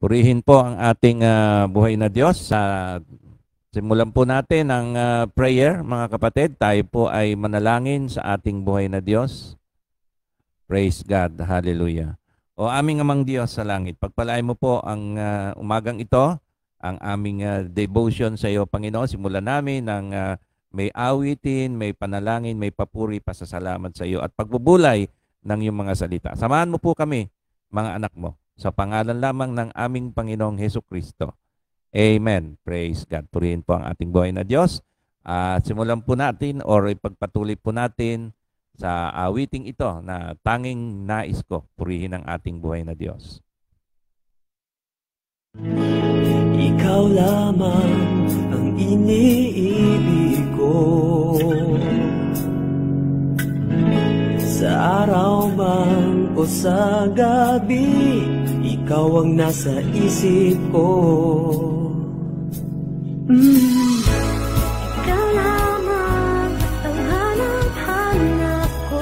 Purihin po ang ating buhay na Diyos. Simulan po natin ang prayer, mga kapatid. Tayo po ay manalangin sa ating buhay na Diyos. Praise God. Hallelujah. O aming amang Diyos sa langit, pagpalain mo po ang umagang ito, ang aming devotion sa iyo, Panginoon. Simulan namin ng may awitin, may panalangin, may papuri, pasasalamat sa iyo at pagbubulay ng iyong mga salita. Samahan mo po kami, mga anak mo, sa pangalan lamang ng aming Panginoong Hesukristo. Amen. Praise God. Purihin po ang ating buhay na Diyos. At simulan po natin or ipagpatuloy po natin sa awiting ito na tanging nais ko, purihin ang ating buhay na Diyos. Ikaw lamang ang iniibig ko, sa araw man o sa gabi, ikaw ang nasa isip ko. Ikaw lamang ang hanap-hanap ko,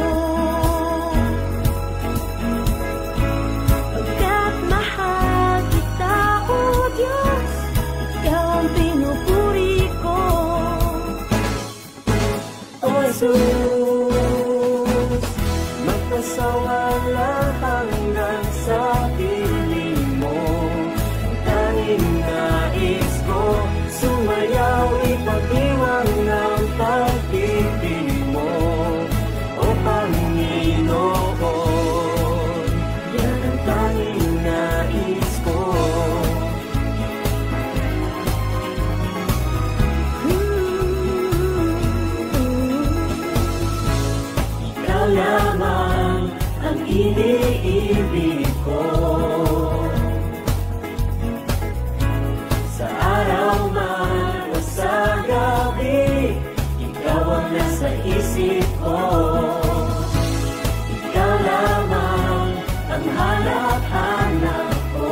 pagkat mahal kita, O Diyos, ikaw ang pinupuri ko. O Jesus, magpasawala hanggang sa piling mo. Tanging nais ko, sumayaw, ipag-iwang ng pag-ibig mo, O Panginoon. Yan ang tanging nais ko. Ikaw lamang ang iniibig ko, sa araw man o sa gabi, ikaw ang nasa isip ko. Ikaw lamang ang hanap-hanap ko,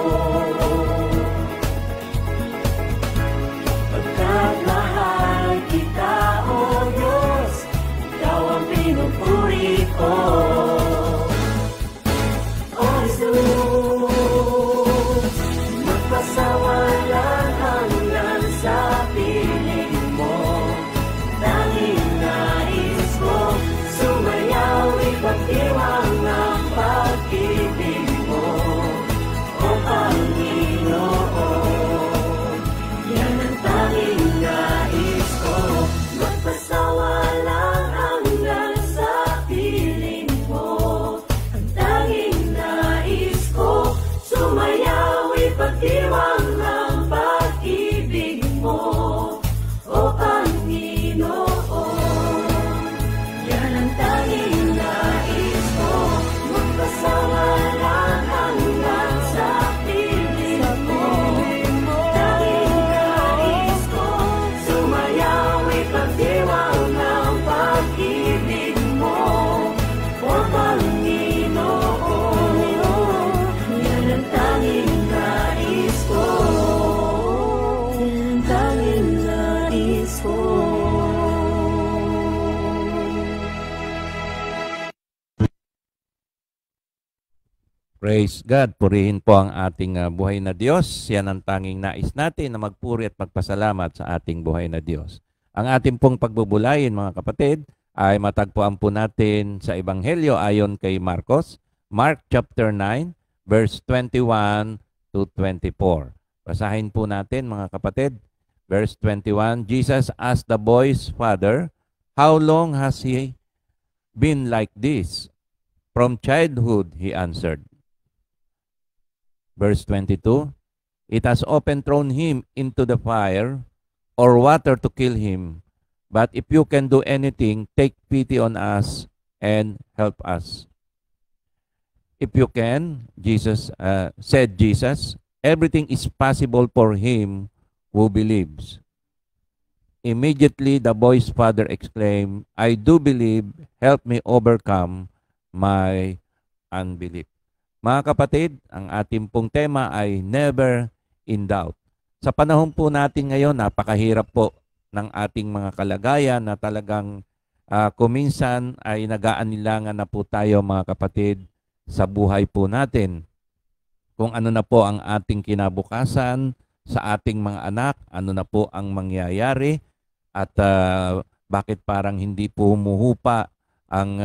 pagkat mahal kita, O Diyos, ikaw ang pinupuri ko. O Jesus, magpasawala hanggang sa piling mo. Tanging nais ko, sumayaw, ipag-iwang ng pag-ibig mo, O Panginoon. Yan ang tanging nais ko, magpasawala hanggang sa piling mo. Ang tanging nais ko, sumayaw, ipag-iwang ng pag-ibig mo, O Panginoon. Yan ang tanging nais ko, magpasawala hanggang sa piling mo. Tanging nais ko, sumayaw, ipag-iwang ng pag-ibig mo, O Panginoon. Yan ang tanging nais ko. Yan ang tanging nais ko. Praise God. Purihin po ang ating buhay na Diyos. Yan ang tanging nais natin na magpuri at magpasalamat sa ating buhay na Diyos. Ang ating pong pagbubulayin, mga kapatid, ay matagpuan po natin sa Ebanghelyo ayon kay Marcos, Mark chapter 9, verse 21 to 24. Basahin po natin, mga kapatid. Verse 21, Jesus asked the boy's father, "How long has he been like this?" "From childhood," he answered. Verse 22, "It has often thrown him into the fire or water to kill him. But if you can do anything, take pity on us and help us." "If you can," said Jesus, "everything is possible for him who believes." Immediately the boy's father exclaimed, "I do believe, help me overcome my unbelief." Mga kapatid, ang ating pong tema ay never in doubt. Sa panahon po natin ngayon, napakahirap po ng ating mga kalagayan na talagang kuminsan ay nag-aanilangan na po tayo, mga kapatid, sa buhay po natin. kung ano na po ang ating kinabukasan sa ating mga anak, ano na po ang mangyayari, at bakit parang hindi po humuhupa ang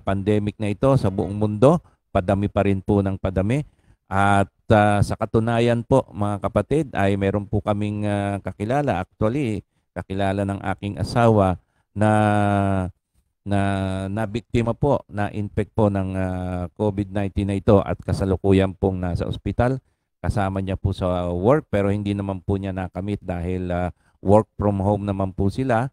pandemic na ito sa buong mundo. Padami pa rin po ng padami. At sa katunayan po, mga kapatid, ay meron po kaming kakilala, actually kakilala ng aking asawa na nabiktima po, na-infect po ng COVID-19 na ito at kasalukuyan pong nasa ospital. Kasama niya po sa work pero hindi naman po niya nakamit dahil work from home naman po sila.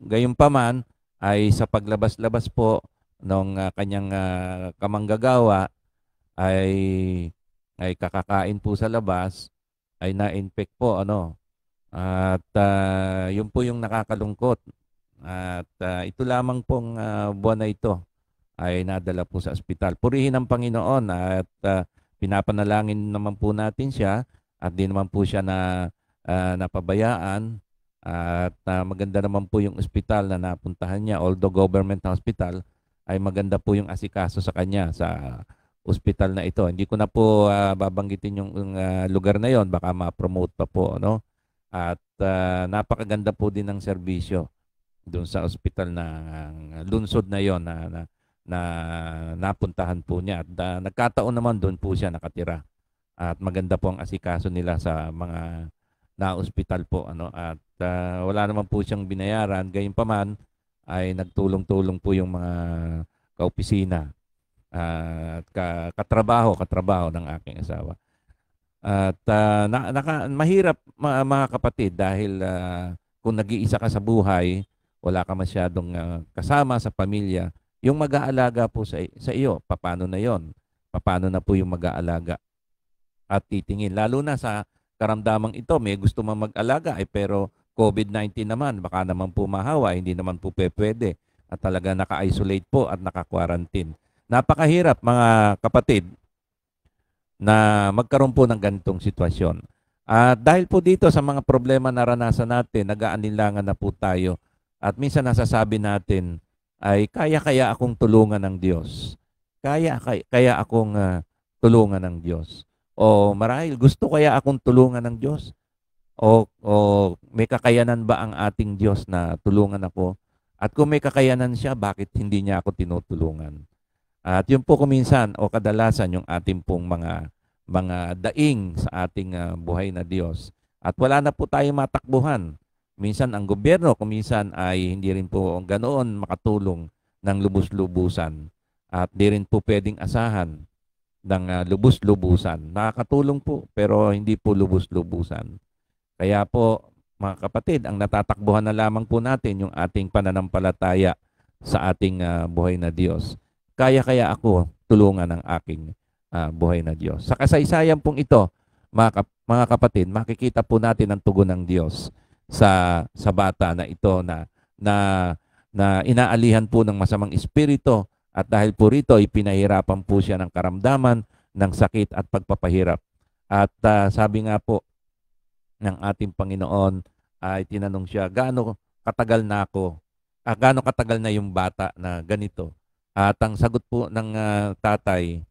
Gayun pa man ay sa paglabas-labas po ng kanyang kamanggagawa ay kakakain po sa labas, ay na-infect po at yun po yung nakakalungkot. At ito lamang pong buwan na ito ay nadala po sa ospital. Purihin ang Panginoon at pinapanalangin naman po natin siya at di naman po siya napabayaan. At maganda naman po yung ospital na napuntahan niya. Although government hospital, ay maganda po yung asikaso sa kanya sa ospital na ito. Hindi ko na po babanggitin yung lugar na yon, baka ma-promote pa po. At napakaganda po din ng serbisyo doon sa ospital na lungsod na yon na napuntahan po niya. At nagkataon naman doon po siya nakatira. At maganda po ang asikaso nila sa mga na-ospital po. At wala naman po siyang binayaran. Gayunpaman ay nagtulong-tulong po yung mga kaopisina at katrabaho ng aking asawa. At mahirap mga kapatid dahil kung nag-iisa ka sa buhay, wala ka masyadong kasama sa pamilya, yung mag-aalaga po sa iyo, paano na yon? Paano na po yung mag-aalaga at titingin? Lalo na sa karamdamang ito, may gusto man mag-alaga pero COVID-19 naman, baka naman po mahawa, hindi naman po pwede at talaga naka-isolate po at naka-quarantine. Napakahirap mga kapatid na magkaroon po ng ganitong sitwasyon. At dahil po dito sa mga problema na naranasan natin, nag-aanilangan na po tayo. At minsan nasasabi natin ay kaya akong tulungan ng Diyos. Kaya akong tulungan ng Diyos. O marahil gusto kaya akong tulungan ng Diyos. O may kakayanan ba ang ating Diyos na tulungan ako? At kung may kakayanan siya, bakit hindi niya ako tinutulungan? At yun po kuminsan o kadalasan yung ating pong mga daing sa ating buhay na Diyos. At wala na po tayong matakbuhan. Minsan ang gobyerno, kuminsan ay hindi rin po ganoon makatulong ng lubos-lubusan. At di rin po pwedeng asahan ng lubos-lubusan. Nakakatulong po pero hindi po lubos-lubusan. Kaya po mga kapatid, ang natatakbuhan na lamang po natin yung ating pananampalataya sa ating buhay na Diyos. Kaya ako tulungan ng aking buhay na Diyos. Sa kasaysayan pong ito, mga kapatid, makikita po natin ang tugon ng Diyos sa bata na ito na inaalihan po ng masamang espiritu at dahil po rito ipinahirapan po siya ng karamdaman, ng sakit at pagpapahirap. At sabi nga po ng ating Panginoon ay tinanong siya, gaano katagal na ako? Gaano katagal na yung bata na ganito? At ang sagot po ng tatay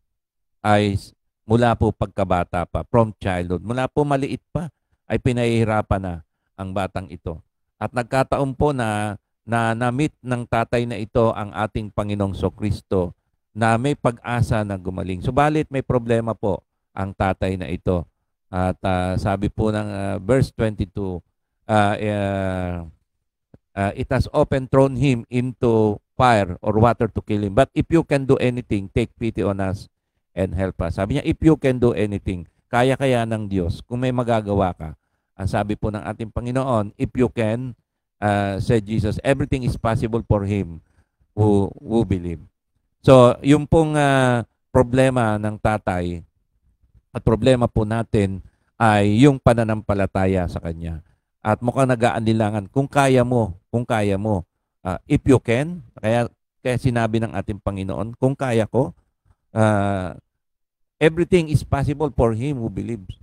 ay mula po pagkabata pa, from childhood, mula po maliit pa ay pinahihirapan na ang batang ito. At nagkataon po na na-meet ng tatay na ito ang ating Panginoong Kristo na may pag-asa na gumaling. Subalit may problema po ang tatay na ito. At sabi po ng verse 22, it has often thrown him into fire or water to kill him. But if you can do anything, take pity on us and help us. Sabi niya, if you can do anything, kaya ng Diyos. Kung may magagawa ka. Ang sabi po ng ating Panginoon, if you can, said Jesus, everything is possible for him who believe. So, yung pong problema ng tatay at problema po natin ay yung pananampalataya sa Kanya. At mukhang nag-aanilangan, kung kaya mo, if you can, kaya sinabi ng ating Panginoon, kung kaya ko, everything is possible for him who believes.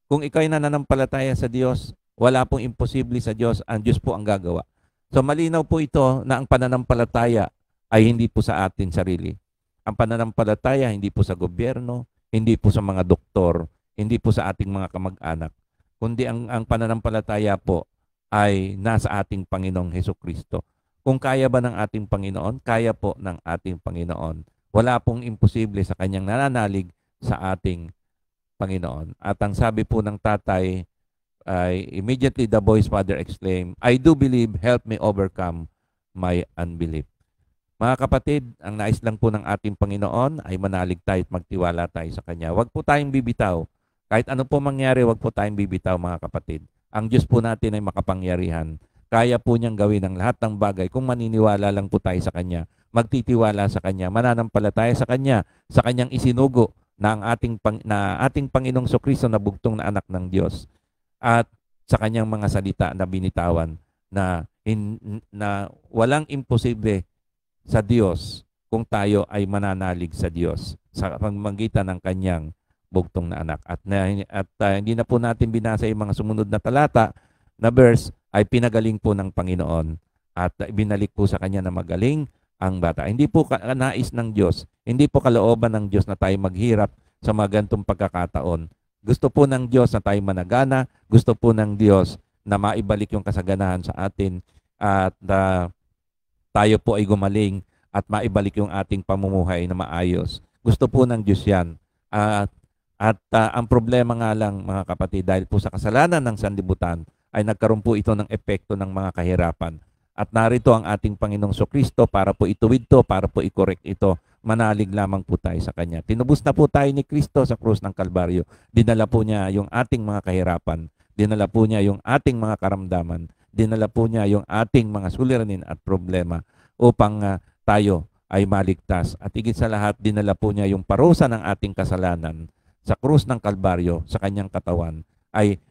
Kung ikaw ay nananampalataya sa Diyos, wala pong imposible sa Diyos, ang Diyos po ang gagawa. So malinaw po ito na ang pananampalataya ay hindi po sa ating sarili. Ang pananampalataya hindi po sa gobyerno, hindi po sa mga doktor, hindi po sa ating mga kamag-anak, kundi ang pananampalataya po ay nasa ating Panginoong Hesukristo. Kung kaya ba ng ating Panginoon, kaya po ng ating Panginoon. Wala pong imposible sa kanyang nananalig sa ating Panginoon. At ang sabi po ng tatay ay, immediately the boy's father exclaimed, "I do believe, help me overcome my unbelief." Mga kapatid, ang nais lang po ng ating Panginoon ay manalig tayo at magtiwala tayo sa Kanya. Huwag po tayong bibitaw. Kahit ano po mangyari, huwag po tayong bibitaw, mga kapatid. Ang Diyos po natin ay makapangyarihan. Kaya po niyang gawin ang lahat ng bagay kung maniniwala lang po tayo sa Kanya. Magtitiwala sa Kanya, mananampalataya sa Kanya, sa Kanyang isinugo na ang ating Panginoong Kristo na bugtong na anak ng Diyos, at sa Kanyang mga salita na binitawan na walang imposible sa Diyos kung tayo ay mananalig sa Diyos sa pamamagitan ng Kanyang bugtong na anak. At hindi na po natin binasa yung mga sumunod na talata na verse, ay pinagaling po ng Panginoon at binalik po sa Kanya na magaling ang bata. Hindi po nais ng Diyos, hindi po kalooban ng Diyos na tayo maghirap sa mga gantong pagkakataon. Gusto po ng Diyos na tayo managana, gusto po ng Diyos na maibalik yung kasaganahan sa atin at tayo po ay gumaling at maibalik yung ating pamumuhay na maayos. Gusto po ng Diyos yan. Ang problema nga lang, mga kapatid, dahil po sa kasalanan ng sanlibutan, ay nagkaroon po ito ng epekto ng mga kahirapan. At narito ang ating Panginoong Kristo para po ituwid to, para po i-correct ito. Manalig lamang po tayo sa Kanya. Tinubos na po tayo ni Kristo sa krus ng Kalbaryo. Dinala po niya yung ating mga kahirapan. Dinala po niya yung ating mga karamdaman. Dinala po niya yung ating mga suliranin at problema upang tayo ay maligtas. At higit sa lahat, dinala po niya yung parusa ng ating kasalanan sa krus ng Kalbaryo, sa Kanyang katawan. Ay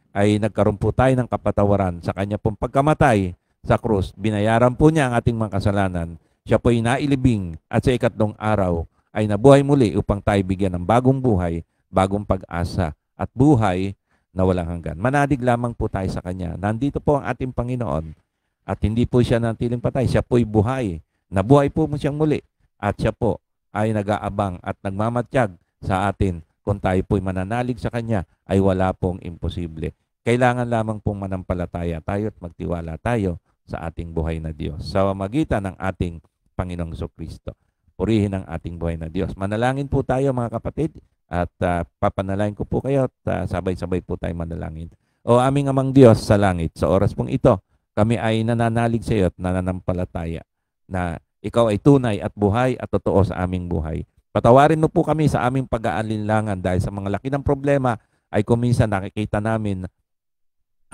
nagkaroon po tayo ng kapatawaran sa Kanya pong pagkamatay sa krus. Binayaran po niya ang ating mga kasalanan. Siya po ay nailibing at sa ikatlong araw ay nabuhay muli upang tayo bigyan ng bagong buhay, bagong pag-asa at buhay na walang hanggan. Manadig lamang po tayo sa Kanya. Nandito po ang ating Panginoon at hindi po siya nantiling patay. Siya po ay buhay. Nabuhay po mo siyang muli at siya po ay nag-aabang at nagmamatiyag sa atin. Kung tayo po'y mananalig sa Kanya, ay wala pong imposible. Kailangan lamang pong manampalataya tayo at magtiwala tayo sa ating buhay na Diyos sa magitan ng ating Panginoong Kristo. Purihin ang ating buhay na Diyos. Manalangin po tayo, mga kapatid, at papanalangin ko po kayo at sabay-sabay po tayo manalangin. O aming amang Diyos sa langit, sa oras pong ito, kami ay nananalig sa iyo at nananampalataya na ikaw ay tunay at buhay at totoo sa aming buhay. Patawarin mo po kami sa aming pag-aalinlangan dahil sa mga laki ng problema ay kuminsan nakikita namin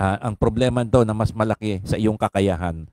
ang problema ito na mas malaki sa iyong kakayahan.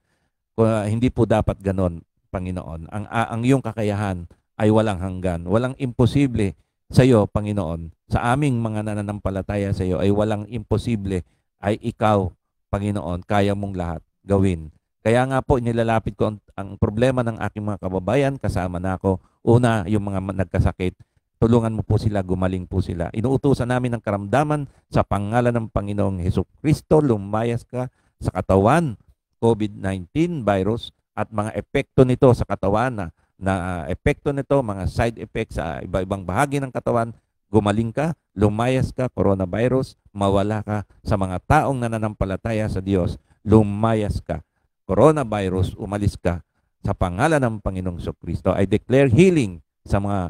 Hindi po dapat ganon, Panginoon. Ang iyong kakayahan ay walang hanggan. Walang imposible sa iyo, Panginoon. Sa aming mga nananampalataya sa iyo ay walang imposible. Ay ikaw, Panginoon, kaya mong lahat gawin. Kaya nga po, nilalapit ko ang problema ng aking mga kababayan, kasama na ako. Una, yung mga nagkasakit, tulungan mo po sila, gumaling po sila. Inuutusan namin ng karamdaman sa pangalan ng Panginoong Hesukristo, lumayas ka sa katawan, COVID-19 virus, at mga epekto nito sa katawan na epekto nito, mga side effects sa iba-ibang bahagi ng katawan, gumaling ka, lumayas ka, coronavirus, mawala ka sa mga taong nananampalataya sa Diyos, lumayas ka. Coronavirus, umalis ka sa pangalan ng Panginoong Kristo. I declare healing sa mga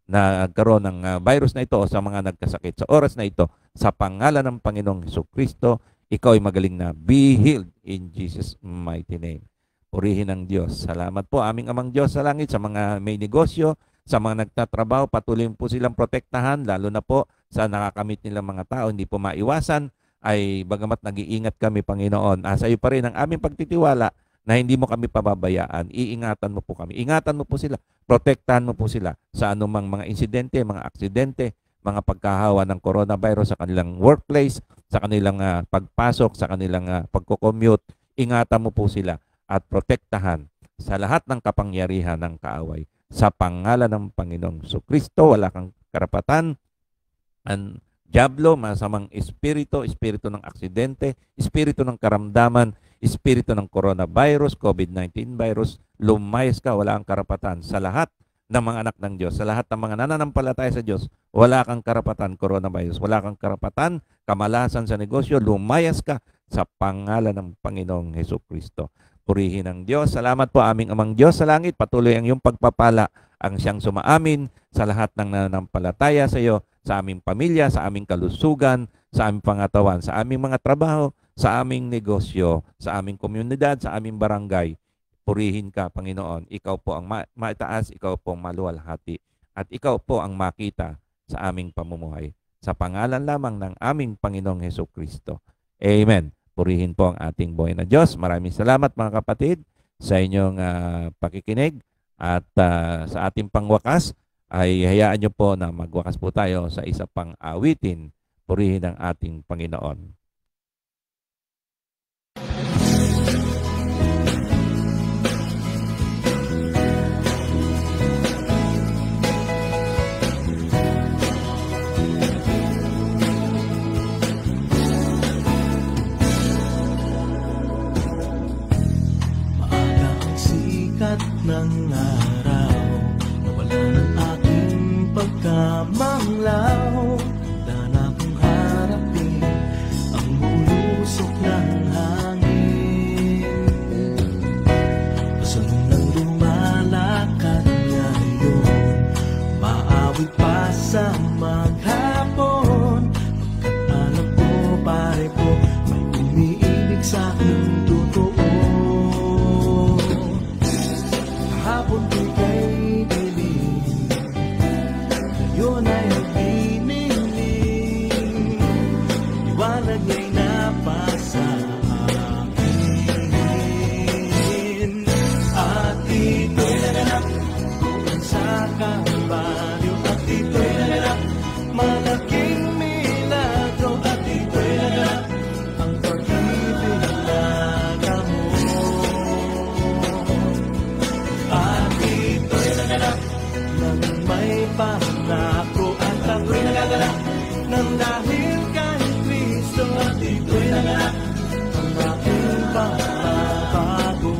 nagkaroon ng virus na ito o sa mga nagkasakit. Sa oras na ito, sa pangalan ng Panginoong Kristo, ikaw ay magaling na. Be healed in Jesus' mighty name. Purihin ang Diyos. Salamat po aming amang Diyos sa langit, sa mga may negosyo, sa mga nagtatrabaho, patuloy po silang protektahan, lalo na po sa nakakamit nilang mga tao, hindi po maiwasan. Ay bagamat nag-iingat kami, Panginoon, sa iyo pa rin ang aming pagtitiwala na hindi mo kami pababayaan. Iingatan mo po kami. Ingatan mo po sila. Protektahan mo po sila sa anumang mga insidente, mga aksidente, mga pagkahawa ng coronavirus sa kanilang workplace, sa kanilang pagpasok, sa kanilang pagko-commute. Ingatan mo po sila at protektahan sa lahat ng kapangyarihan ng kaaway. Sa pangalan ng Panginoong Kristo, wala kang karapatan. Diablo, masamang espiritu ng aksidente, espiritu ng karamdaman, espiritu ng coronavirus, COVID-19 virus, lumayas ka, wala kang karapatan sa lahat ng mga anak ng Diyos, sa lahat ng mga nananampalataya sa Diyos, Wala kang karapatan, coronavirus. Wala kang karapatan, kamalasan sa negosyo. Lumayas ka sa pangalan ng Panginoong Hesukristo. Purihin ang Diyos. Salamat po aming Amang Diyos sa langit. Patuloy ang iyong pagpapala ang siyang sumaamin sa lahat ng nananampalataya sa iyo, sa aming pamilya, sa aming kalusugan, sa aming pangatawan, sa aming mga trabaho, sa aming negosyo, sa aming komunidad, sa aming barangay. Purihin ka, Panginoon. Ikaw po ang mataas, ikaw po ang maluwalhati, at ikaw po ang makita sa aming pamumuhay. Sa pangalan lamang ng aming Panginoong Hesukristo. Amen. Purihin po ang ating buhay na Diyos. Maraming salamat mga kapatid sa inyong pakikinig. At sa ating pangwakas ay hayaan nyo po na magwakas po tayo sa isa pang awitin. Purihin ang ating Panginoon. Ng araw, nawala ng aking pagkamanglaw. Handa na kong harapin ang bulusok ng hangin. Pasunod ng lumalakad ngayon, maawit pa sa maghapon. Pagkat alam ko, pare po, may umiibig sa aking totoo. Hapon ko'y kay dilim, ngayon ay nagniningning. Liwanag niya'y napasa akin. At ito'y naganap doon sa Kalbaryo. At ito'y naganap, malaking milagro. At ito'y naganap, ang pag-ibig na gamot. At ito'y naganap nang may pangako. At ako'y nagaganap nang dahil kay Kristo. At ito'y naganap ang aking pagbabago.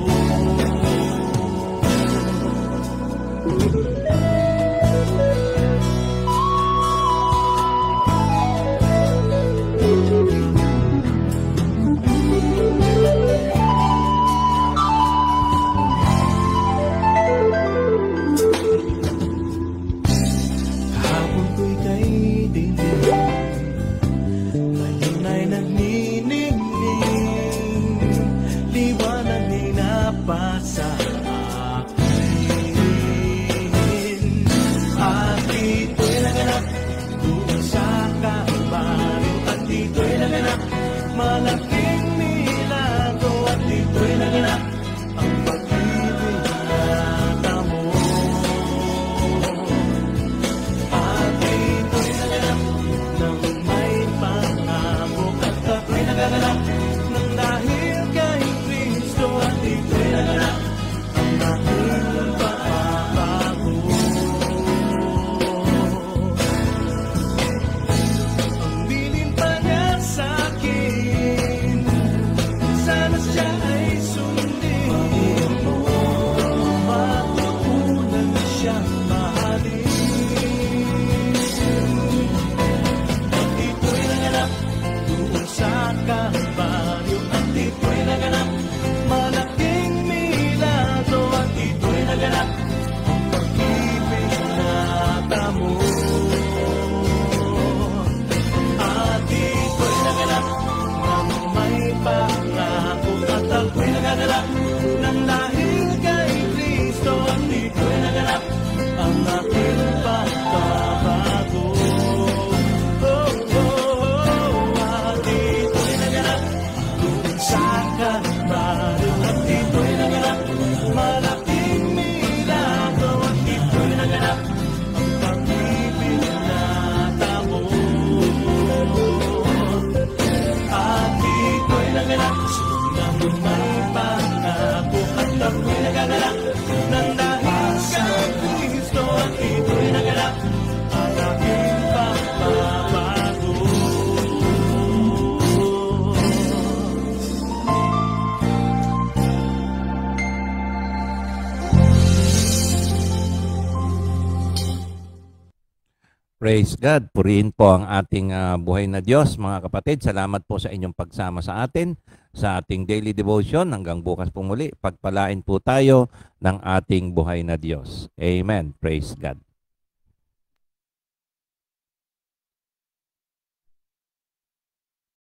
Praise God. Purihin po ang ating buhay na Diyos, mga kapatid. Salamat po sa inyong pagsama sa atin sa ating daily devotion. Hanggang bukas po muli, pagpalain po tayo ng ating buhay na Diyos. Amen. Praise God.